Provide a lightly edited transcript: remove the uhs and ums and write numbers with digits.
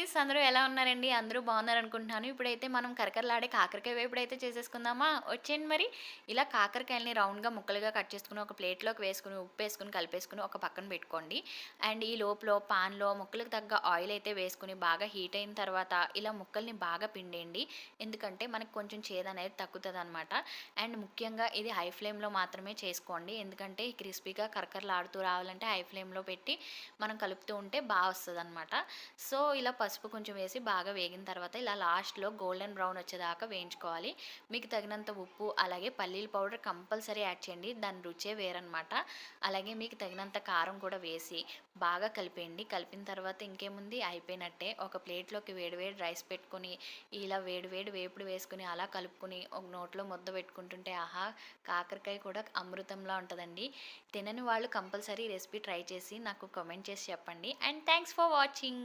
Guys అందరూ ఎలా ఉన్నారండి? అందరూ బాగున్నారనుకుంటున్నాను. ఇప్పుడైతే మనం కరకరలాడే కాకరకాయ వేపుడైతే చేసేసుకుందామా? వచ్చేయండి మరి. ఇలా కాకరకాయలని రౌండ్‌గా ముక్కలుగా కట్ చేసుకొని ఒక ప్లేట్‌లోకి వేసుకొని, ఉప్పేసుకొని, కలిపేసుకొని ఒక పక్కన పెట్టుకోండి. అండ్ ఈ లోపులో పాన్‌లో ముక్కలకు తగ్గ ఆయిల్ అయితే వేసుకొని బాగా హీట్ అయిన తర్వాత ఇలా ముక్కల్ని బాగా పిండేయండి. ఎందుకంటే మనకు కొంచెం చేదనేది తగ్గుతదనమాట. అండ్ ముఖ్యంగా ఇది హై ఫ్లేమ్‌లో మాత్రమే చేసుకోండి. ఎందుకంటే క్రిస్పీగా కరకరలాడుతూ రావాలంటే హై ఫ్లేమ్‌లో పెట్టి మనం కలుపుతూ ఉంటే వస్తదనమాట. సో, ఇలా పసుపు కొంచెం వేసి బాగా వేగిన తర్వాత ఇలా లాస్ట్‌లో గోల్డెన్ బ్రౌన్ వచ్చేదాకా వేయించుకోవాలి. మీకు తగినంత ఉప్పు, అలాగే పల్లీల పౌడర్ కంపల్సరీ యాడ్ చేయండి. దాని రుచే వేరనమాట. అలాగే మీకు తగినంత కారం కూడా వేసి బాగా కలిపేయండి. కలిపిన తర్వాత ఇంకేముంది అయిపోయినట్టే. ఒక ప్లేట్‌లోకి వేడి వేడి రైస్ పెట్టుకొని, ఇలా వేడి వేడి వేపుడు వేసుకొని అలా కలుపుకొని ఒక నోట్లో ముద్ద పెట్టుకుంటుంటే ఆహా! కాకరకాయ కూడా అమృతంలా ఉంటదండి. తినని వాళ్ళు కంపల్సరీ రెసిపీ ట్రై చేసి నాకు కామెంట్ చేసి చెప్పండి. And thanks for watching.